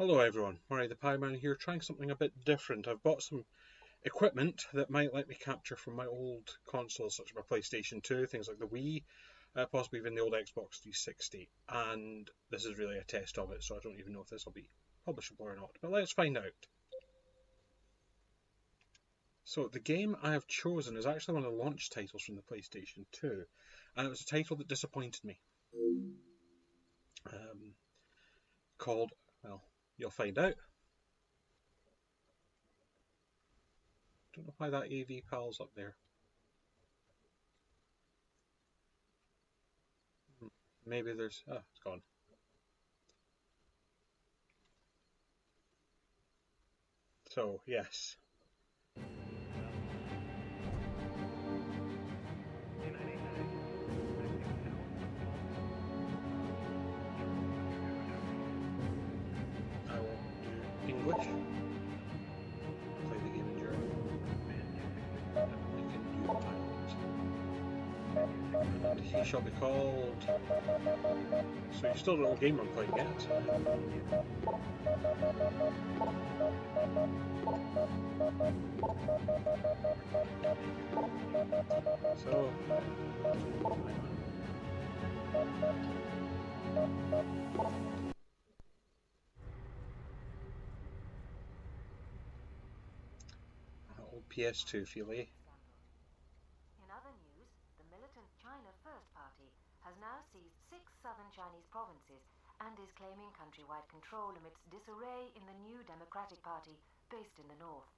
Hello everyone, Murray the Pieman here, trying something a bit different. I've bought some equipment that might let me capture from my old consoles, such as my PlayStation 2, things like the Wii, possibly even the old Xbox 360, and this is really a test of it, so I don't even know if this will be publishable or not, but let's find out. So the game I have chosen is actually one of the launch titles from the PlayStation 2, and it was a title that disappointed me. Called, well, you'll find out. Don't know why that AV pal's up there. Maybe there's... oh, it's gone. So, yes. I will do English. Play the game in German. We can do Ireland. And he shall be called... So you still don't know what game I'm playing yet. So... old PS2 feel, eh? In other news, the militant China First Party has now seized 6 southern Chinese provinces and is claiming countrywide control amidst disarray in the new Democratic Party based in the north.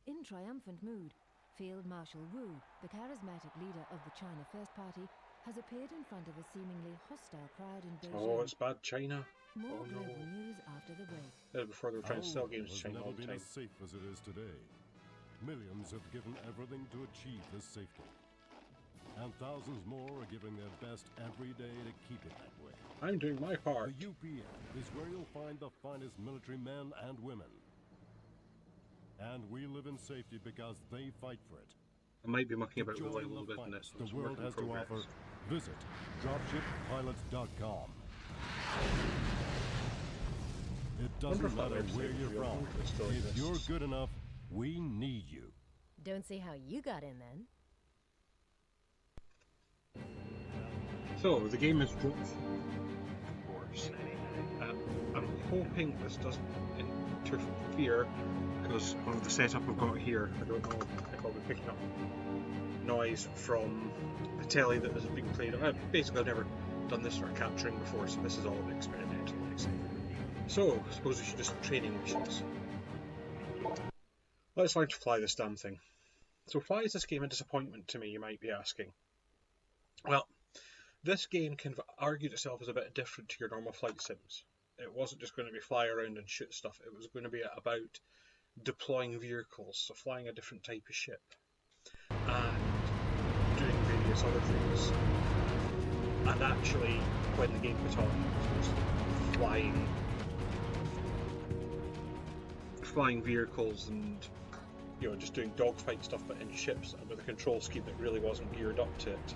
In triumphant mood, Field Marshal Wu, the charismatic leader of the China First Party, has appeared in front of a seemingly hostile crowd in Beijing. Oh, it's bad China. More oh, global no. news after the break. That was before they were trying to sell games to China all the time. Never been as safe as it is today. Millions have given everything to achieve this safety. And thousands more are giving their best every day to keep it that way. I'm doing my part. The UPN is where you'll find the finest military men and women. And we live in safety because they fight for it. I might be mucking about To with the light a join little the bit in this. fight the world has to offer, visit dropshippilots.com. It doesn't matter where you're from. If you're good enough, we need you. Don't see how you got in then. So, the game is Dropship, of course. I'm hoping this doesn't interfere, because of the setup I've got here. I don't know if I'll be picking up noise from the telly that this is being played on. Basically, I've never done this sort of capturing before, so this is all experimental. So, I suppose we should do some training missions. Let's learn to fly this damn thing. So why is this game a disappointment to me, you might be asking? Well, this game kind of argued itself as a bit different to your normal flight sims. It wasn't just going to be fly around and shoot stuff, it was going to be about deploying vehicles, so flying a different type of ship, and doing various other things. And actually, when the game put on, it was flying vehicles and, you know, just doing dogfight stuff but in ships with a control scheme that really wasn't geared up to it.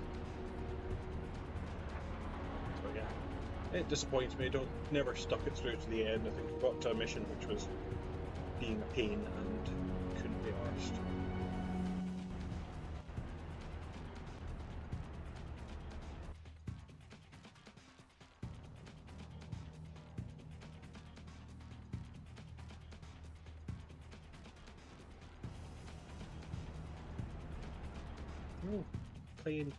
So yeah, it disappoints me. Never stuck it through to the end. I think we got to a mission which was being a pain and couldn't be arsed. Oh, plane.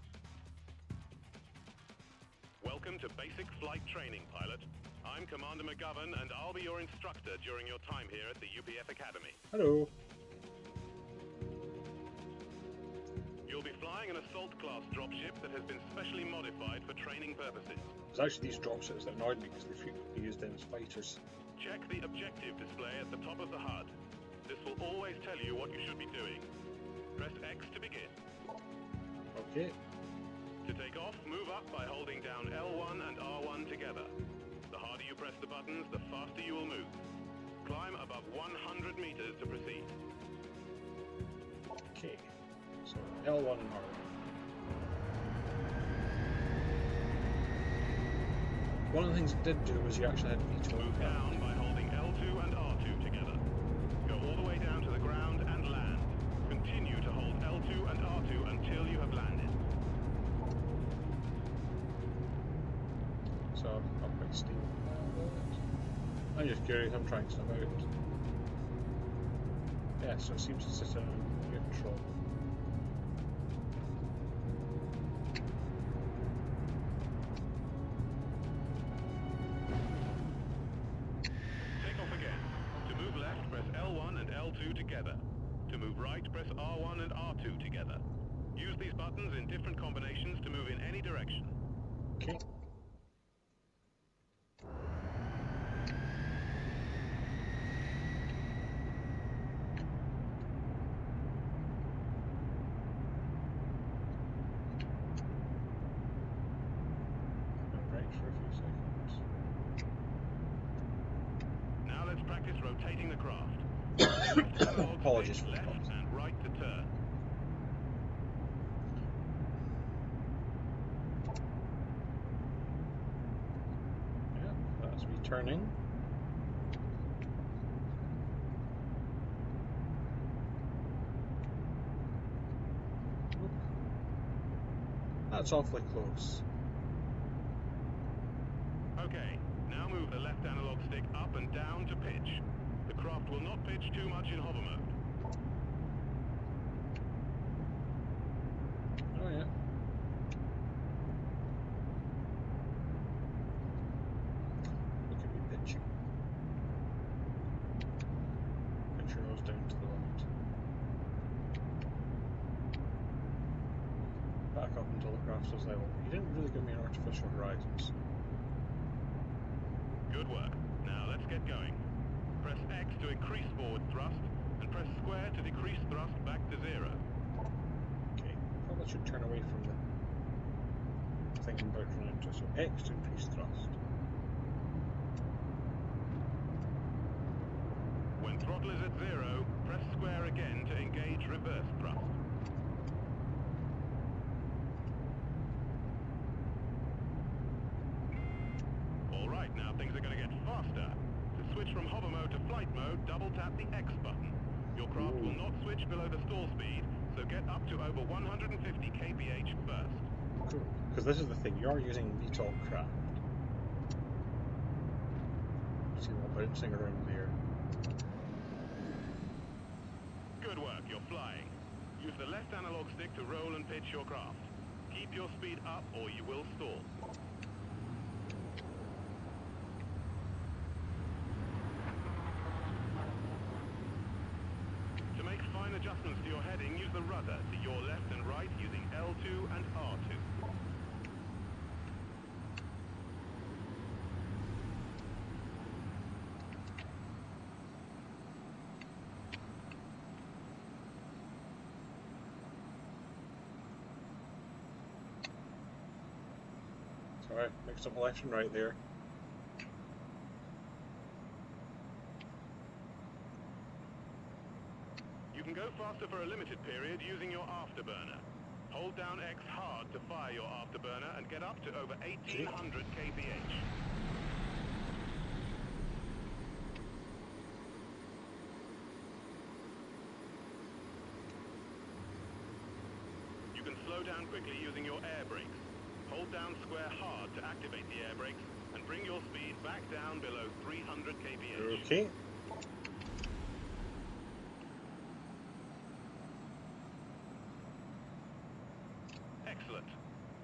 Welcome to Basic Flight Training, Pilot. I'm Commander McGovern, and I'll be your instructor during your time here at the UPF Academy. Hello. You'll be flying an assault-class dropship that has been specially modified for training purposes. It's actually these dropships that annoyed me because they frequently use them as fighters. Check the objective display at the top of the HUD. This will always tell you what you should be doing. Press X to begin. Okay. To take off, move up by holding down L1 and R1 together. The harder you press the buttons, the faster you will move. Climb above 100 meters to proceed. Okay. So L1 and R1. One of the things it did do was you actually had V12. Move down by holding L1 all the way down to the ground and land. Continue to hold L2 and R2 until you have landed. So up by steam. I'm just curious, I'm trying stuff out. Yeah, so it seems to sit in neutral. Take off again. To move left, press L1 and L2 together. To move right, press R1 and R2 together. Use these buttons in different combinations to move in any direction. Okay. Now let's practice rotating the craft. Left analog Apologies stick for the left pause. and right to turn. Yeah, that's me turning. Oop. That's awfully close. Okay, now move the left analog stick up and down to pitch. The craft will not pitch too much in hover mode. Oh yeah. Look at me pitching. Pitch your nose down to the left. Back up until the craft is level. You didn't really give me an artificial horizons. Good work. Now let's get going. Press X to increase forward thrust, and press square to decrease thrust back to 0. Okay, probably should turn away from the thing I'm about to run into. So X to increase thrust. When throttle is at 0, press square again to engage reverse thrust. Alright, now things are going to get faster. To switch from hover mode to flight mode, double tap the X button. Your craft will not switch below the stall speed, so get up to over 150 kph first. Cool. Because this is the thing, you are using VTOL craft. See them all bouncing around there. Good work, you're flying. Use the left analog stick to roll and pitch your craft. Keep your speed up or you will stall. To make fine adjustments to your heading, use the rudder to your left and right using L2 and R2. Sorry, mixed up left and right there. You can go faster for a limited period using your afterburner. Hold down X hard to fire your afterburner and get up to over 1800 kph. You can slow down quickly using your air brakes. Hold down square hard to activate the air brakes and bring your speed back down below 300 kph. Okay. Excellent.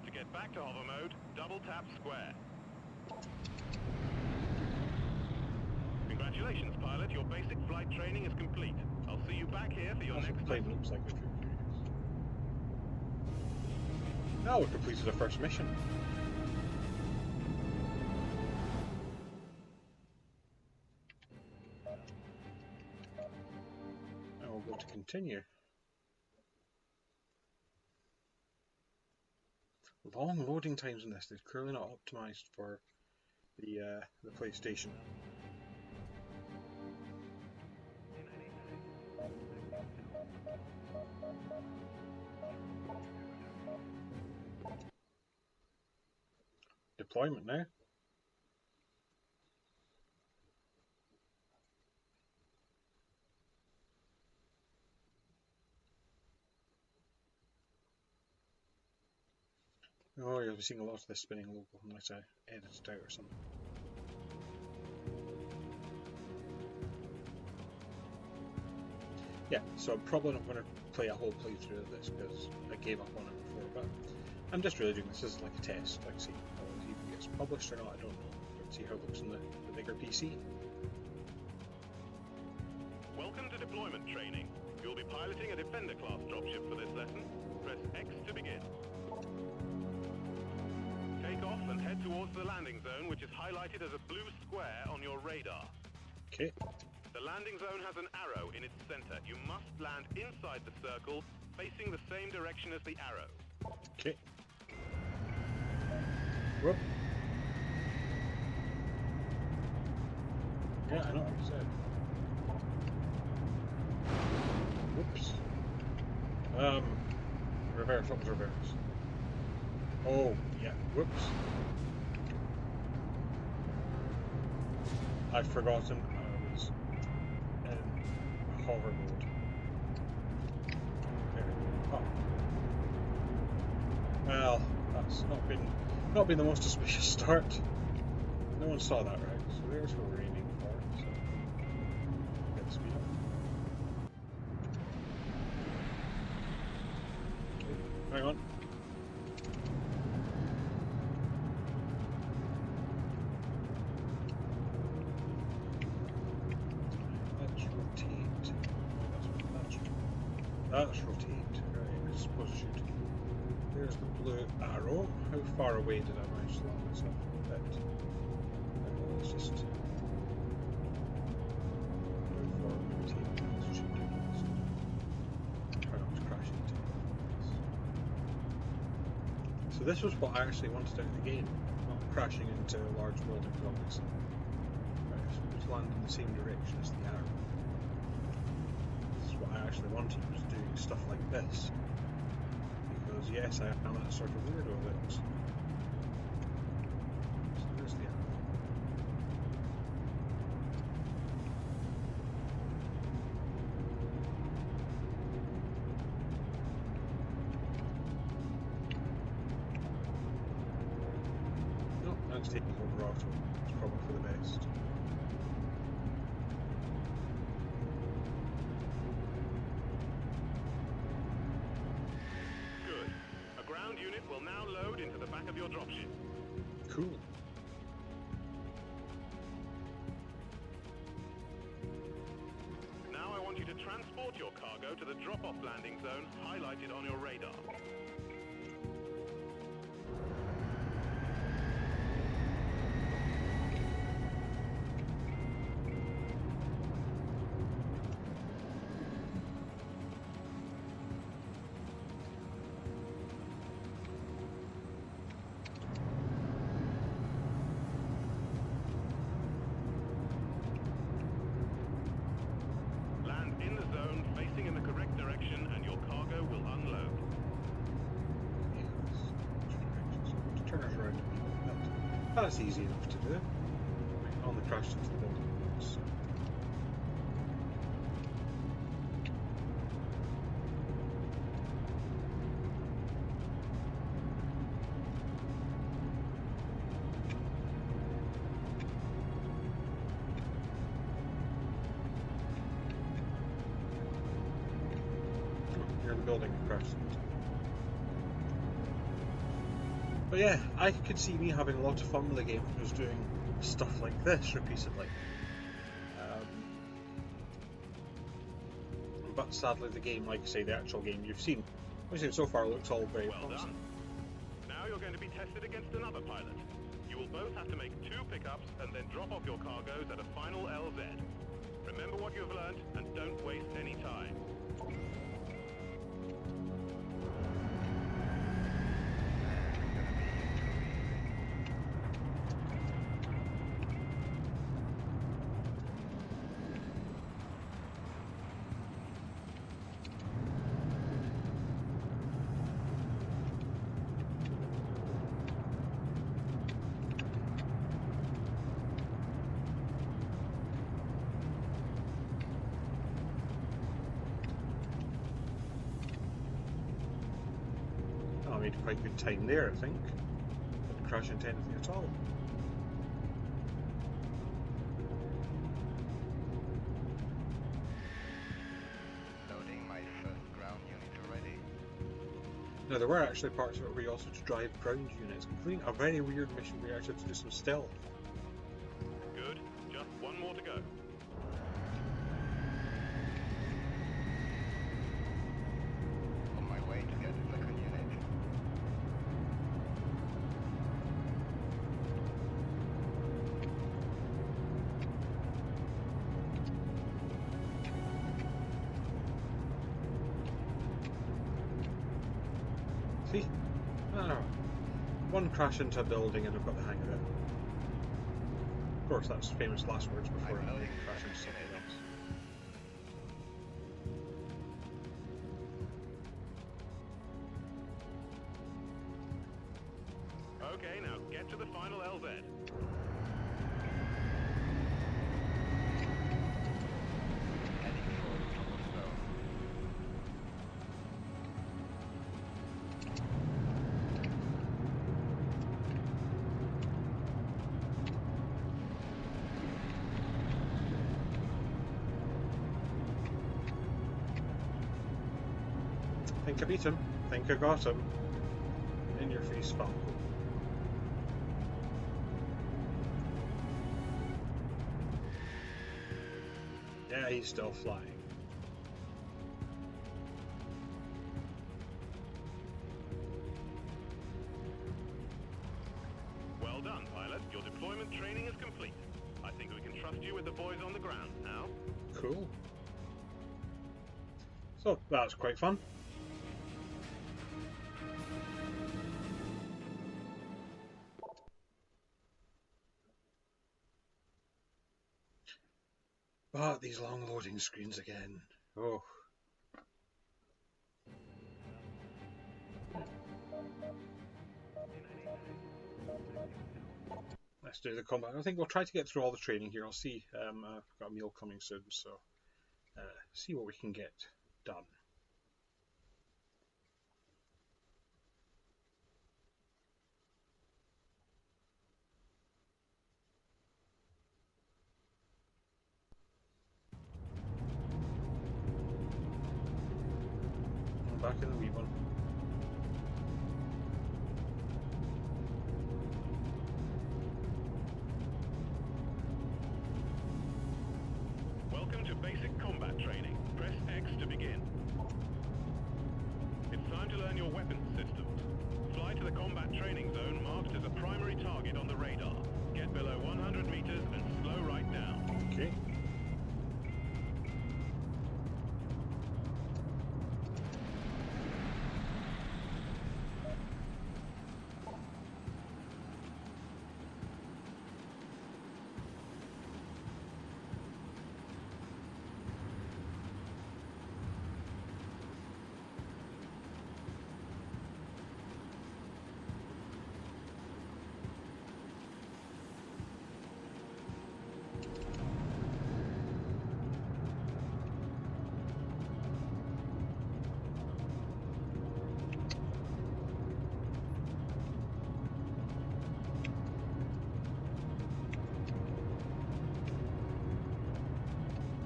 To get back to hover mode, double tap square. Congratulations, pilot. Your basic flight training is complete. I'll see you back here for your That's what next the plane lesson. looks like if you're curious. Now we've completed the first mission. Now we'll go to continue. Long loading times in this. They're clearly not optimized for the PlayStation. Deployment now. Oh, you'll be seeing a lot of this spinning logo unless I edit it out or something. Yeah, so I'm probably not going to play a whole playthrough of this because I gave up on it before, but I'm just really doing this as like a test, like see how it even gets published or not, I don't know. Let's see how it looks on the bigger PC. Welcome to deployment training. You'll be piloting a Defender-class dropship for this lesson. Press X to begin. Take off and head towards the landing zone, which is highlighted as a blue square on your radar. Okay. The landing zone has an arrow in its center. You must land inside the circle, facing the same direction as the arrow. Okay. Whoop. Yeah, I know what you said. Whoops. Reverse, what was reverse? Oh, yeah, whoops. I'd forgotten I was in hover mode. There. Oh. Well, that's not been the most auspicious start. No one saw that, right? So there's what we're aiming for. So get the speed up. Okay, hang on. Let's rotate. That's rotate. Right, I suppose I should. There's the blue arrow. How far away did I manage to land myself? A bit. Let's just. How far rotate? This should do this. Try not to crash into it. So this was what I actually wanted out of the game, not crashing into large buildings, obviously. Right, so just land in the same direction as the arrow. This is what I actually wanted, was doing stuff like this. Because yes, I am that sort of weirdo that. So there's the arrow. No, that's taking over auto. It's probably for the best. Good. A ground unit will now load into the back of your dropship. Cool. Now I want you to transport your cargo to the drop-off landing zone highlighted on your radar. Land in the zone, facing in the correct direction, and your cargo will unload. Yes. Just turn us around a wee bit. That's easy enough to do. I only crashed into the building once. You're in the building you crashed into. But yeah, I could see me having a lot of fun with the game if I was doing stuff like this repeatedly. But sadly the game, like I say, the actual game you've seen so far looks all very Well promising. done. Now you're going to be tested against another pilot. You will both have to make 2 pickups and then drop off your cargoes at a final LZ. Remember what you've learned and don't waste any time. made quite good time there, I think. Didn't crash into anything at all. Loading my first ground unit already. Now there were actually parts of it where you also had to drive ground units, completing a very weird mission where you actually had to do some stealth. Good. Just one more to go. On my way to get the second unit. See? Ah, one crash into a building and I've got the hang of it. Of course, that's famous last words before I'm I loading crash second into something unit. else. Okay, now get to the final LZ. Heading for trouble zone. Think I beat him. Think I got him. In your face, Falco. Yeah, he's still flying. Well done, pilot. Your deployment training is complete. I think we can trust you with the boys on the ground now. Cool. So, that's quite fun. But these long loading screens again. Oh. Let's do the combat. I think we'll try to get through all the training here. I'll see. I've got a meal coming soon, so see what we can get done. I'm back in the wee one. Welcome to basic combat training. Press X to begin. It's time to learn your weapons systems. Fly to the combat training zone marked as a primary target on the radar. Get below 100 meters and slow right down. Okay.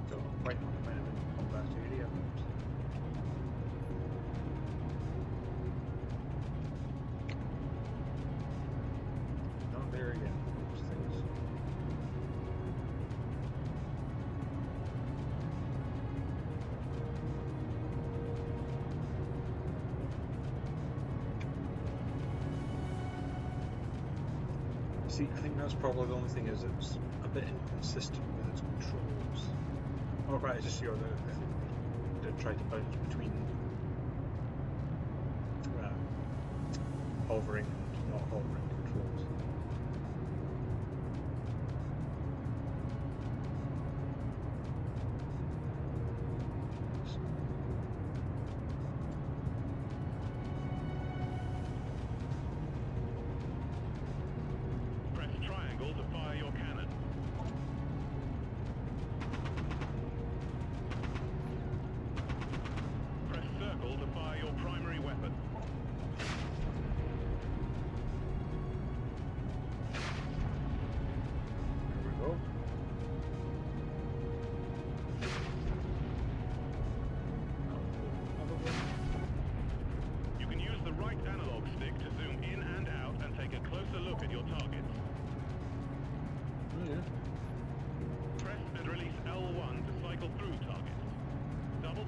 Don't quite know when I'm in combat area, but not there yet. Those things. See, I think that's probably the only thing is it's a bit inconsistent with its controls. Oh right, I just see how the did try to bounce between hovering and not hovering controls. Press triangle to fire your cannon. Press circle to fire your primary weapon.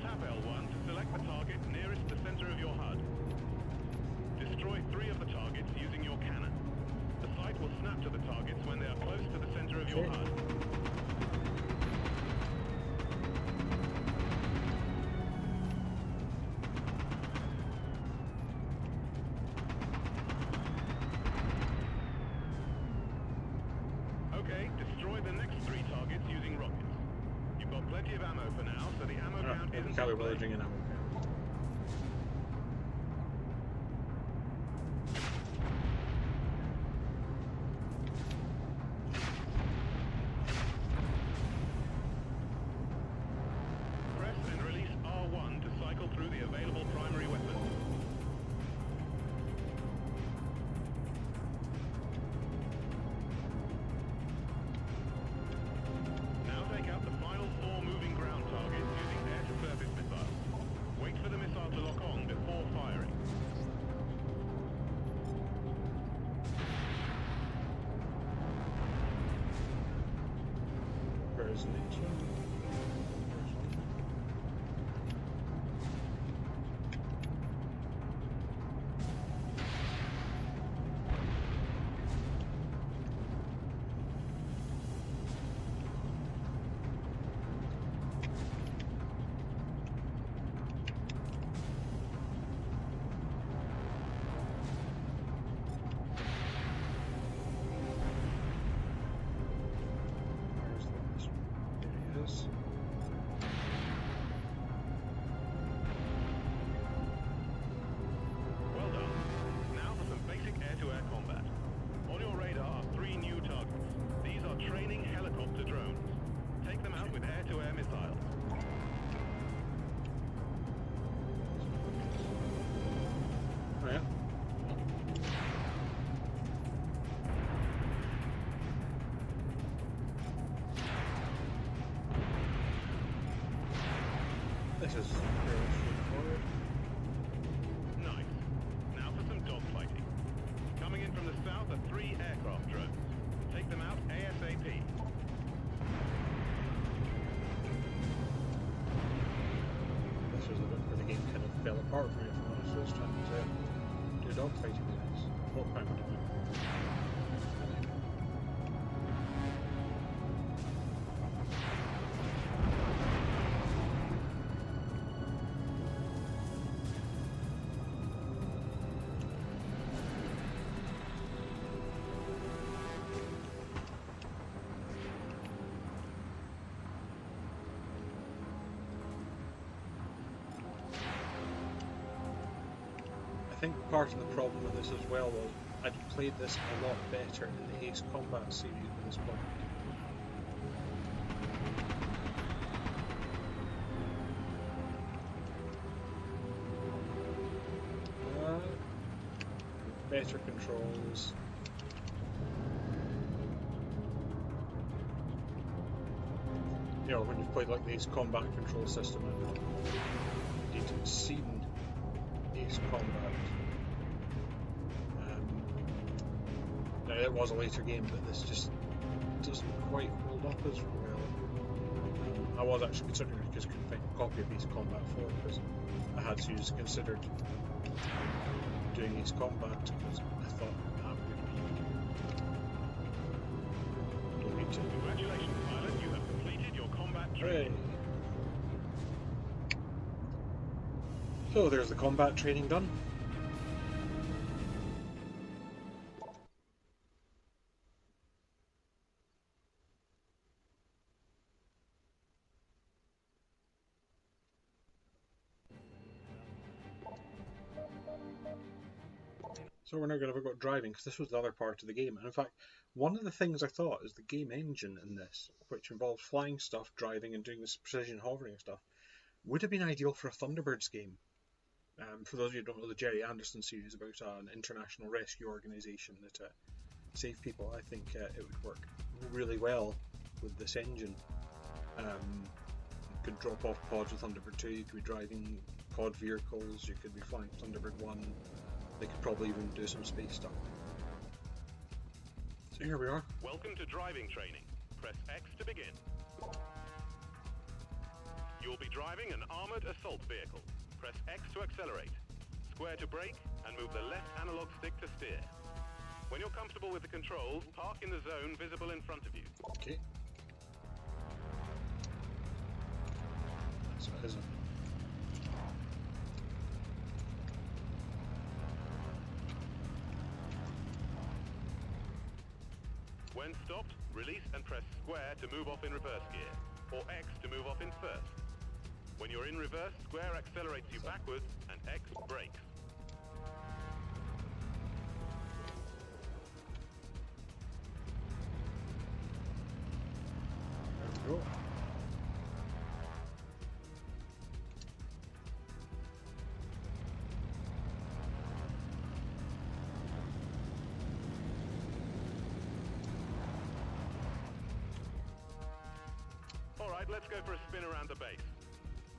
tap L1 to select the target nearest the center of your HUD. Destroy 3 of the targets using your cannon. The sight will snap to the targets when they are close to the center of your HUD. Okay, destroy the next 3 targets using rockets. You've got plenty of ammo for now, so the ammo count isn't Can't be too bothered bad. doing an ammo count. Press and release R1 to cycle through the available primary weapons. Now take out the final 4 moving ground targets using air-to-surface missiles. Wait for the missile to lock on before firing. Where is the next one? There's one. Where's the last one? There he is. Well done. Now for some basic air-to-air combat. On your radar are 3 new targets. These are training helicopter drones. Take them out with air-to-air missiles. Oh yeah. This is fairly straightforward. Nice. Now for some dogfighting. Coming in from the south are 3 aircraft drones. Take them out ASAP. This was the bit where the game kind of fell apart for me, if I'm honest. I was trying to do dogfighting with this. What point would it be? I think part of the problem with this as well was I'd played this a lot better in the Ace Combat series at this point. Better controls. You know, when you've played like the Ace Combat control system and indeed seen Ace Combat. Now it was a later game, but this just doesn't quite hold up as well. I was actually considering it because I couldn't find a copy of Ace Combat 4 because I had seriously considered doing Ace Combat because I thought that would be need to. Congratulations, pilot. You have completed your combat Hooray. training. So there's the combat training done. So we're now going to have a go at driving, because this was the other part of the game. And in fact, one of the things I thought is the game engine in this, which involves flying stuff, driving, and doing this precision hovering stuff, would have been ideal for a Thunderbirds game. For those of you who don't know the Jerry Anderson series about an international rescue organisation that save people, I think it would work really well with this engine. You could drop off pods with Thunderbird 2, you could be driving pod vehicles, you could be flying Thunderbird 1, they could probably even do some space stuff. So here we are. Welcome to driving training. Press X to begin. You'll be driving an armored assault vehicle. Press X to accelerate, square to brake, and move the left analog stick to steer. When you're comfortable with the controls, park in the zone visible in front of you. Okay. That's what it is. When stopped, release and press square to move off in reverse gear, or X to move off in first. When you're in reverse, square accelerates you backwards, and X brakes. There we go. Alright, let's go for a spin around the base.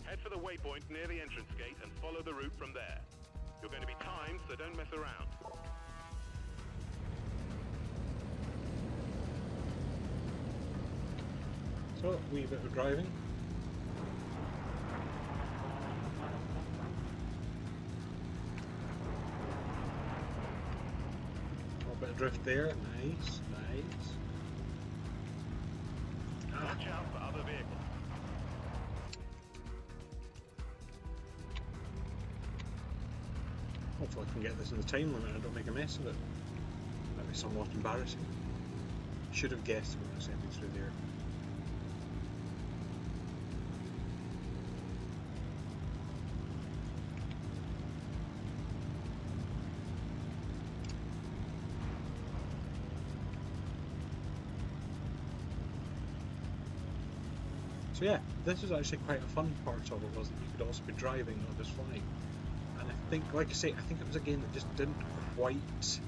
Head for the waypoint near the entrance gate and follow the route from there. You're going to be timed, so don't mess around. So, a wee bit of driving. A bit of drift there. Nice, nice. Watch out for other vehicles. Hopefully I can get this in the time limit and I don't make a mess of it. That'd be somewhat embarrassing. Should have guessed when I sent it through there. So yeah, this is actually quite a fun part of it, was that you could also be driving on this flying. And I think, like I say, I think it was a game that just didn't quite...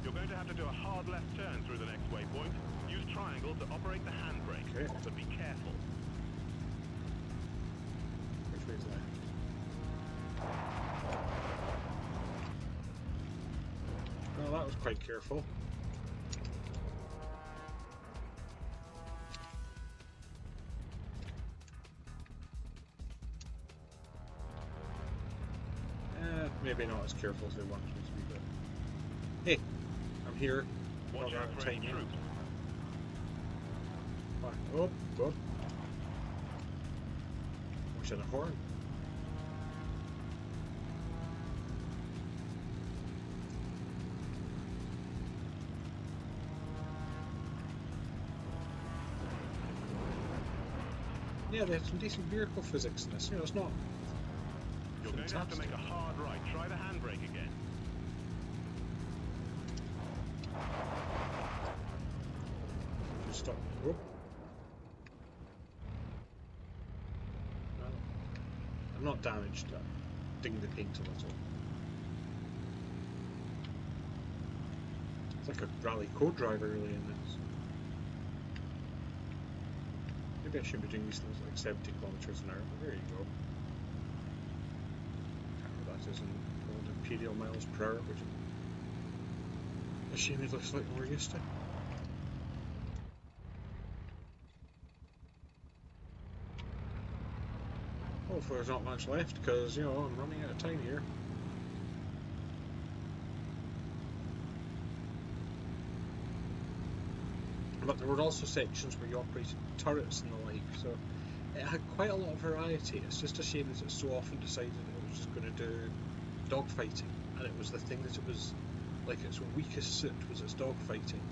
You're going to have to do a hard left turn through the next waypoint. Use triangle to operate the handbrake, Okay. but be careful. Which way is left? Well, that was quite careful. Maybe not as careful as I wanted to be, but hey, I'm here. Watch Not out out of for any time yet. troops. Oh, oh. Wish I had a horn. Yeah, they have some decent vehicle physics in this. You know, it's not You're going to have to fantastic. make a hard right. Try the handbrake again. Just stop. Oh. No. I'm not damaged. I dinged the paint a little. It's like a rally code driver really in this. Maybe I should be doing these things like 70 kilometers an hour, but there you go. That is in old imperial miles per hour, which a shame it looks like we're used to. Hopefully there's not much left, because, you know, I'm running out of time here. But there were also sections where you operated turrets and the like, so it had quite a lot of variety. It's just a shame that it so often decided it was just going to do dogfighting, and it was the thing that it was, like, its weakest suit was its dogfighting.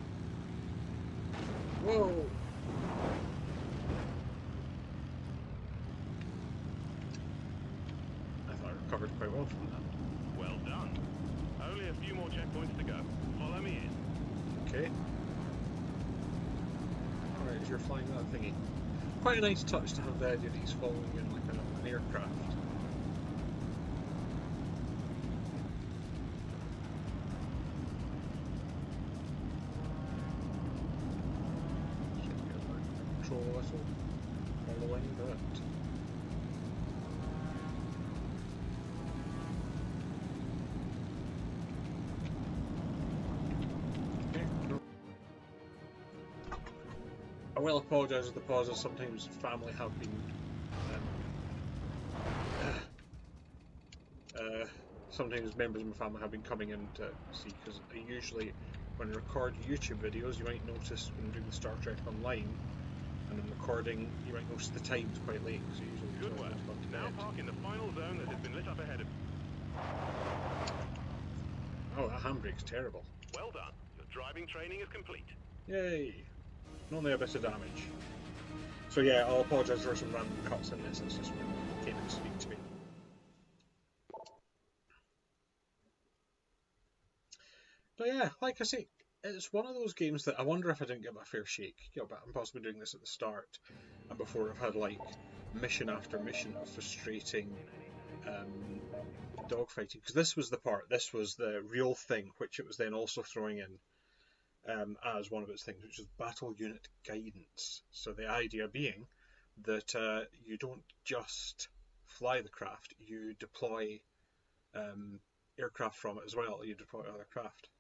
Whoa! I thought I recovered quite well from that. Well done. Only a few more checkpoints to go. Follow me in. Okay. Alright, as you're flying that thingy. Quite a nice touch to have the idea that he's following you in like an aircraft. Should get that control a little following, but okay, no. I will apologise for the pauses. Sometimes family have been sometimes members of my family have been coming in to see, because I usually, when I record YouTube videos, you might notice when I'm doing the Star Trek Online and I'm recording, you might notice the time's quite late, because usually Good work. Now park in the final zone that has been lit up ahead of you. Oh, that handbrake's terrible. Well done. Your driving training is complete. Yay! Only a bit of damage. So yeah, I'll apologise for some random cuts in this. It's just when he came in to speak to me. But yeah, like I say, it's one of those games that I wonder if I didn't get my fair shake. You know, but I'm possibly doing this at the start, and before I've had like mission after mission of frustrating dogfighting. Because this was the real thing, which it was then also throwing in as one of its things, which is battle unit guidance. So the idea being that you don't just fly the craft, you deploy aircraft from it as well. You deploy other craft.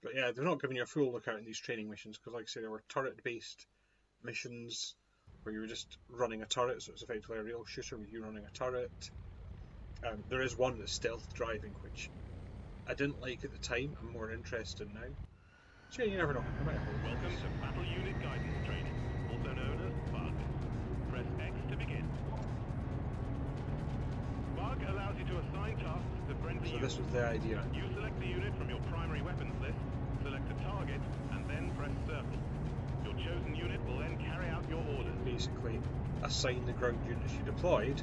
But yeah, they're not giving you a full lookout in these training missions, because like I say, there were turret-based missions where you were just running a turret, so it's effectively a real shooter with you running a turret. There is one that's stealth driving, which I didn't like at the time. I'm more interested now. So yeah, you never know. Welcome to Battle Unit Guidance Training, also known as BUG. Press X to begin. BUG allows you to assign tasks to friendly So units. this was the idea. You select the unit from your primary weapons list, select a target, and then press circle. Your chosen unit will then carry out your orders. Basically, assign the ground units you deployed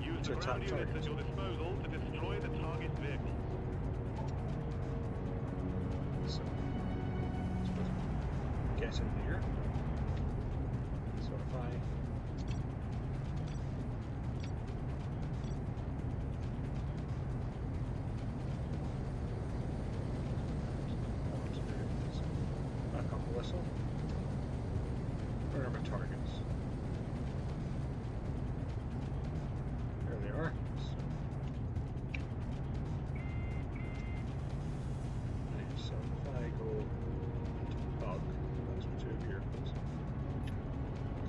Use to the ground attack units at targets. your disposal to destroy the target vehicle. So, get in here. So if I want to do is back up the whistle. Where are my targets? There they are. So if I go into bug, that's my two vehicles.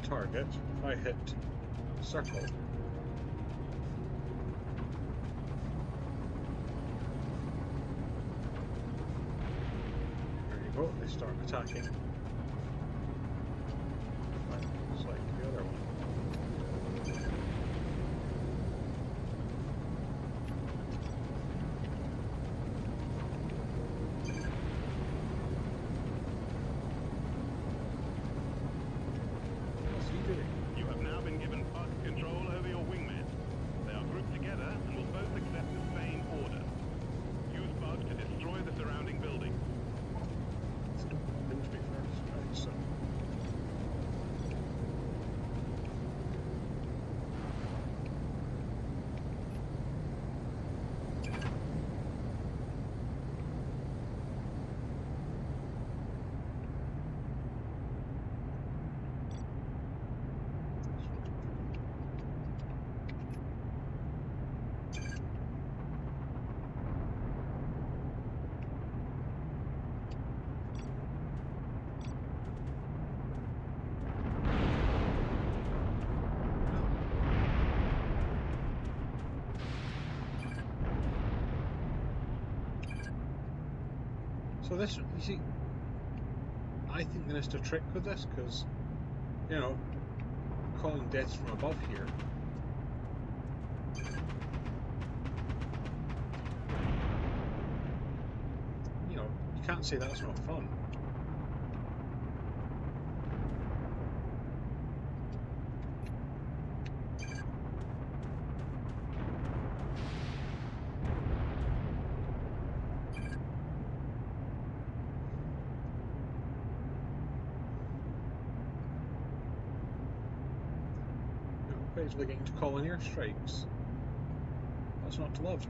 The target, if I hit circle, there you go, they start attacking. Just like the other one. What's he doing? You have now been given BUG control over your wingmen. They are grouped together and will both accept the same order. Use BUG to destroy the surrounding building. Let's do infantry first, right? So. So this, you see, I think there is a trick with this, because, you know, calling deaths from above here. You know, you can't say that's not fun. Basically getting to call in airstrikes. That's not to love.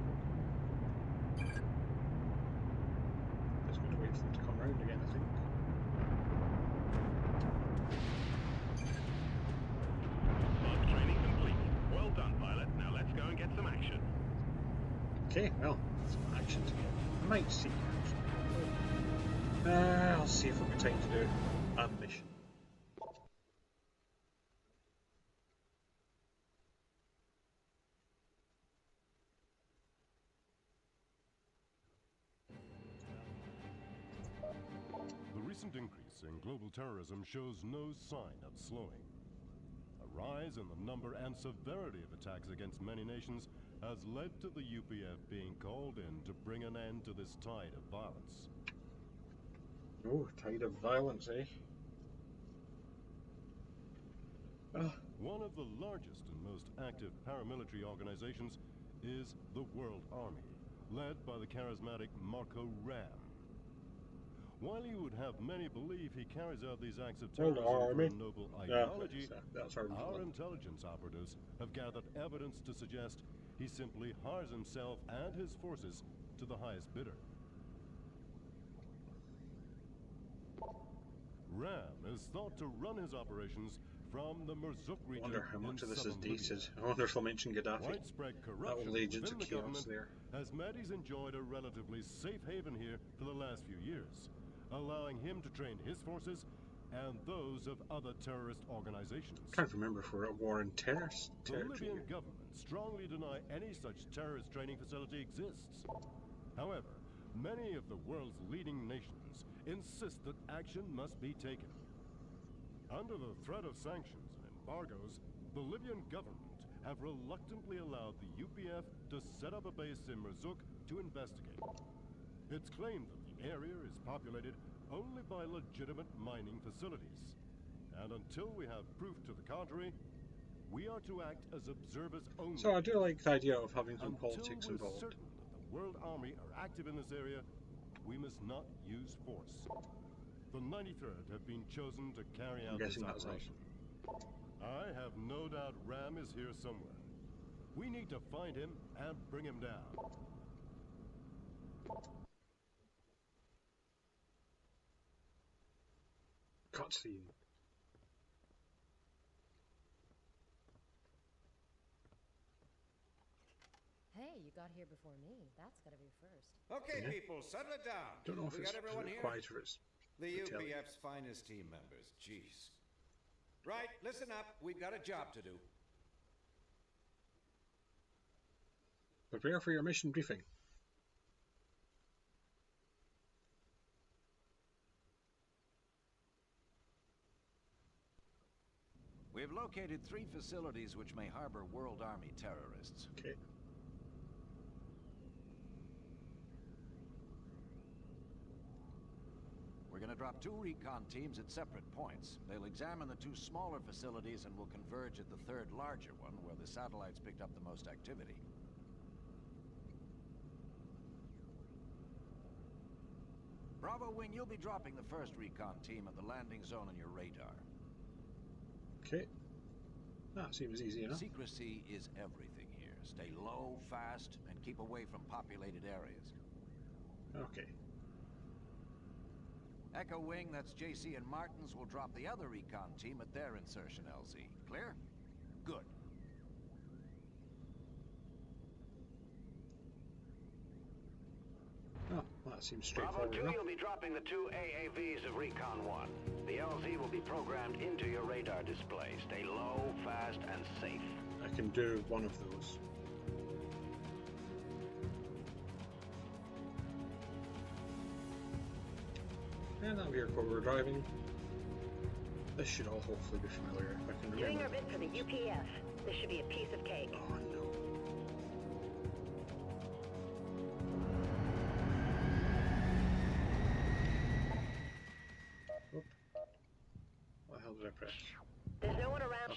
Just going to wait for them to come round again, I think. BUG training complete. Well done, pilot. Now let's go and get some action. Okay, well, some action to get. I might see action. I'll see if we've got time to do a mission. The recent increase in global terrorism shows no sign of slowing. A rise in the number and severity of attacks against many nations has led to the UPF being called in to bring an end to this tide of violence. Oh, tide of violence, eh? One of the largest and most active paramilitary organizations is the World Army, led by the charismatic Marco Ram. While you would have many believe he carries out these acts of terrorism for a noble ideology, that's our intelligence operatives have gathered evidence to suggest he simply hires himself and his forces to the highest bidder. Ram is thought to run his operations from the Merzouk I region. wonder how much of this is Libya. dated. I wonder if they'll mention Gaddafi. Widespread That corruption old agent within of the chaos government there. has meant he's enjoyed a relatively safe haven here for the last few years, allowing him to train his forces and those of other terrorist organizations. Can't remember if we're at war in terrorist The territory. Libyan government strongly deny any such terrorist training facility exists. However, many of the world's leading nations insist that action must be taken. Under the threat of sanctions and embargoes, the Libyan government have reluctantly allowed the UPF to set up a base in Merzouk to investigate. It's claimed that the area is populated only by legitimate mining facilities. And until we have proof to the contrary, we are to act as observers only. So I do like the idea of having some Until politics we're involved. certain that the World Army are active in this area, we must not use force. The 93rd have been chosen to carry I'm out this guessing that's us. operation. I have no doubt Ram is here somewhere. We need to find him and bring him down. Cutscene. Hey, you got here before me. That's gotta be first. Okay, Yeah. people, settle it down. Don't know if we it's got everyone here. quiet or it's The Italian. UPF's finest team members. Jeez. Right, listen up. We've got a job to do. Prepare for your mission briefing. We've located 3 facilities which may harbor World Army terrorists. Okay. We're going to drop 2 recon teams at separate points. They'll examine the 2 smaller facilities and will converge at the 3rd larger one, where the satellites picked up the most activity. Bravo Wing, you'll be dropping the 1st recon team at the landing zone on your radar. Okay. That seems easy enough. Secrecy is everything here. Stay low, fast, and keep away from populated areas. Okay. Echo Wing, that's JC and Martins, will drop the other recon team at their insertion LZ. Clear? Good. Oh, that seems Bravo straightforward 2, enough. you'll be dropping the 2 AAVs of Recon 1. The LZ will be programmed into your radar display. Stay low, fast, and safe. I can do one of those. And that vehicle we're driving. This should all hopefully be familiar if I can Doing remember. our bit for the UPF. This should be a piece of cake. Oh no. Oop. What the hell did I press? There's no one around. Oh.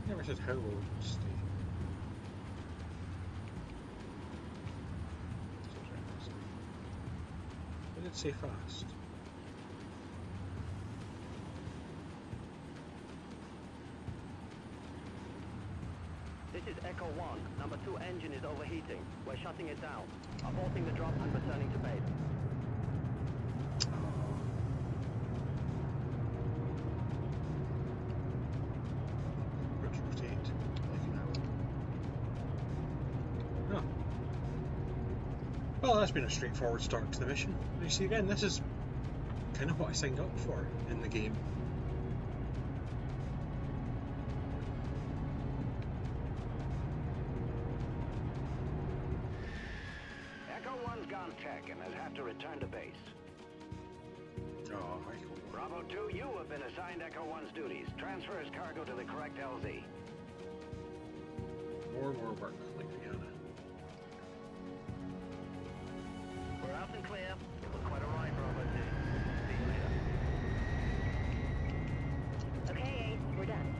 Never said how we'll stay. did say fast. This is Echo 1. Number 2 engine is overheating. We're shutting it down. Aborting the drop and returning to base. Rotate. Oh. Well, that's been a straightforward start to the mission. You see, again, this is kind of what I signed up for in the game. Echo 1's gone tech and has had to return to base. Oh, Bravo 2, you have been assigned Echo 1's duties. Transfer his cargo to the correct LZ. more work, like Vienna. We're out and clear. It was quite a ride, Bravo 2. See you later. Okay, Ace, we're done.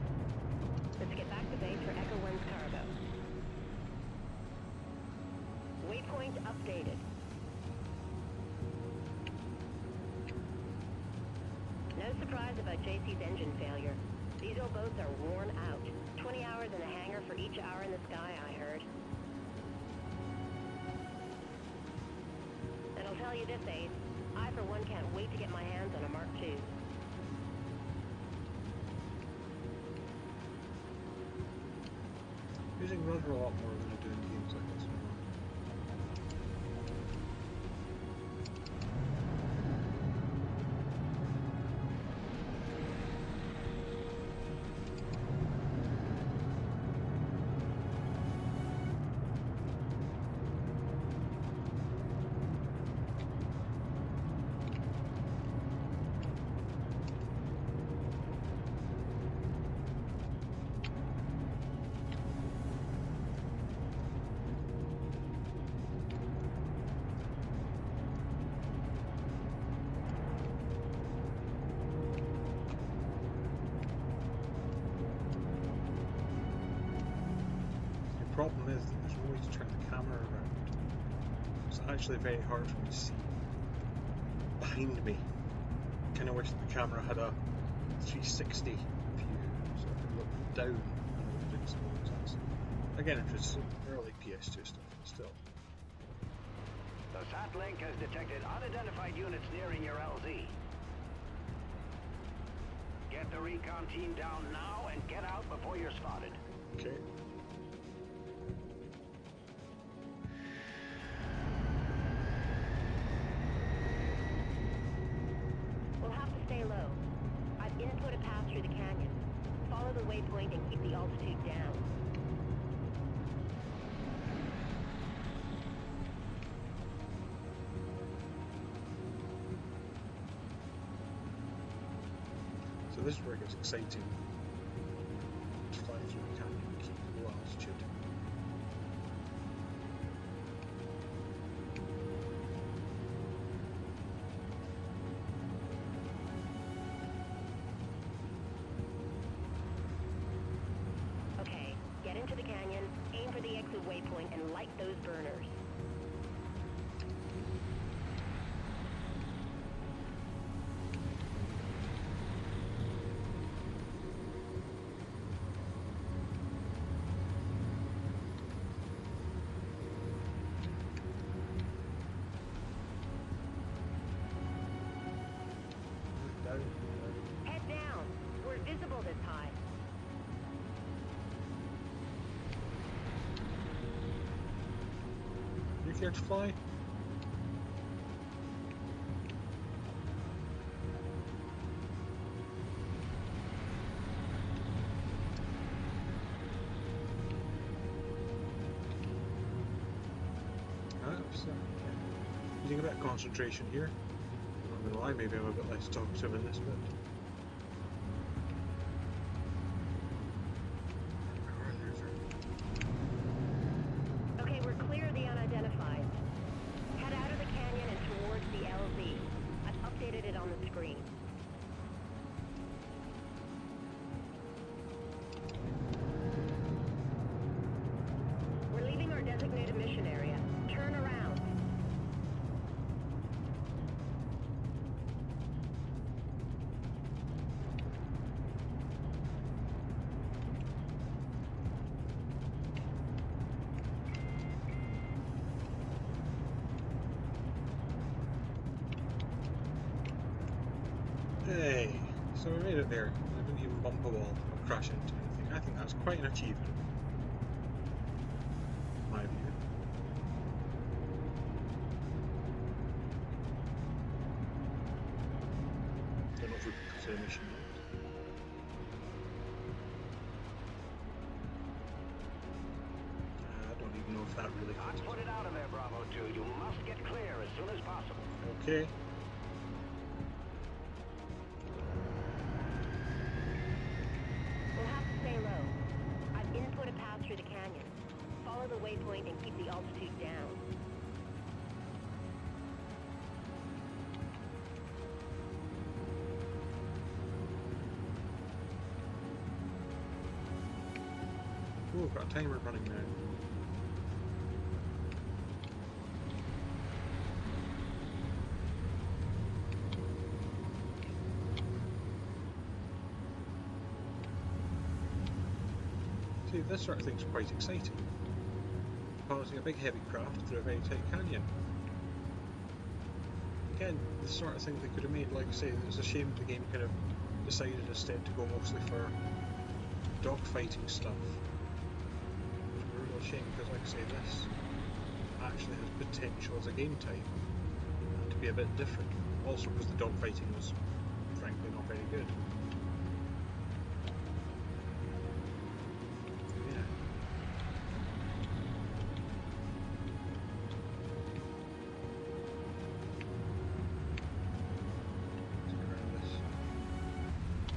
Let's get back to base for Echo 1's cargo. Waypoint updated. No surprise about JC's engine failure. These old boats are worn out. 20 hours in the hangar for each hour in the sky, I heard. And I'll tell you this, Ace. I, for one, can't wait to get my hands on a Mark II. Using rudder a lot more than I do in games like this. The problem is that there's no way to turn the camera around. It's actually very hard for me to see behind me. I kind of wish the camera had a 360 view, so I could look down and I would do some of those. Again, if it's early PS2 stuff, but still. The SAT-Link has detected unidentified units nearing your LZ. Get the recon team down now and get out before you're spotted. Okay. We'll have to stay low. I've input a path through the canyon. Follow the waypoint and keep the altitude down. So this is where it gets exciting. Just flying through the canyon and keep low altitude. Okay, get into the canyon, aim for the exit waypoint, and light those burners. Head down. We're visible this high. You care to fly? Perhaps. Using a bit of concentration here. I'm not gonna lie, maybe I'm a bit less talkative in this bit. Okay, we're clear of the unidentified. Head out of the canyon and towards the LZ. I've updated it on the screen. We're leaving our designated mission area. Turn around. Hey, so we made it there. I didn't even bump a wall or crash into anything. I think that's quite an achievement. In my view. Don't know if we completed a mission yet. I don't even know if that really I'd put it out of there, Bravo 2. You must get clear as soon as possible. Okay. We'll have to stay low. I've input a path through the canyon. Follow the waypoint and keep the altitude down. Oh, we've got a timer running now. See, this sort of thing's quite exciting. Piloting a big heavy craft through a very tight canyon. Again, the sort of thing they could have made, like I say, it's a shame the game kind of decided instead to go mostly for dogfighting stuff. It's a real shame because, like I say, this actually has potential as a game type and to be a bit different. Also because the dogfighting was frankly not very good.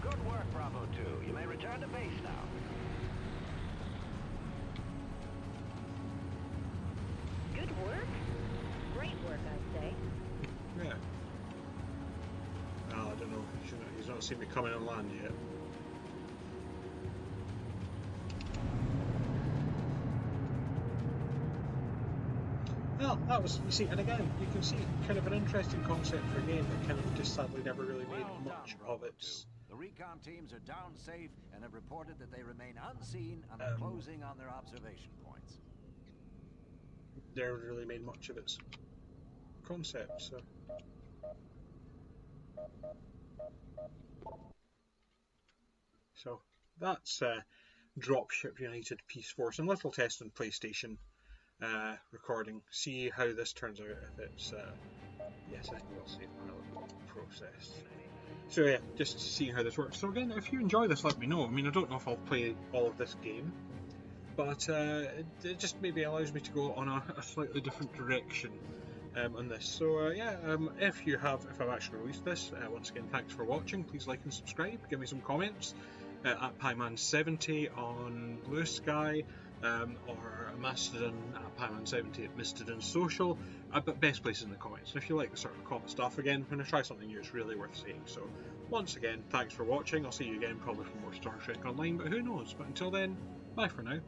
Good work, Bravo 2. You may return to base now. Good work? Great work, I'd say. Yeah. Oh, I don't know. He's not seen me coming on land yet. Well, that was, you see, and again, you can see kind of an interesting concept for a game that kind of just sadly never really made much of its. The recon teams are down safe and have reported that they remain unseen and are closing on their observation points. Never really made much of its concept, so. So that's Dropship United Peace Force and little test on PlayStation recording. See how this turns out. If it's yes, I think we'll save pilot process. So yeah, just seeing how this works. So again, if you enjoy this, let me know. I mean, I don't know if I'll play all of this game, but it just maybe allows me to go on a slightly different direction on this. So if I've actually released this, once again, thanks for watching. Please like and subscribe. Give me some comments at Pieman70 on Blue Sky, or Mastodon at Pieman70 at Mastodon Social. But best places in the comments. And if you like the sort of comment stuff, again, when I try something new, it's really worth seeing. So once again, thanks for watching. I'll see you again probably for more Star Trek Online, but who knows? But until then, bye for now.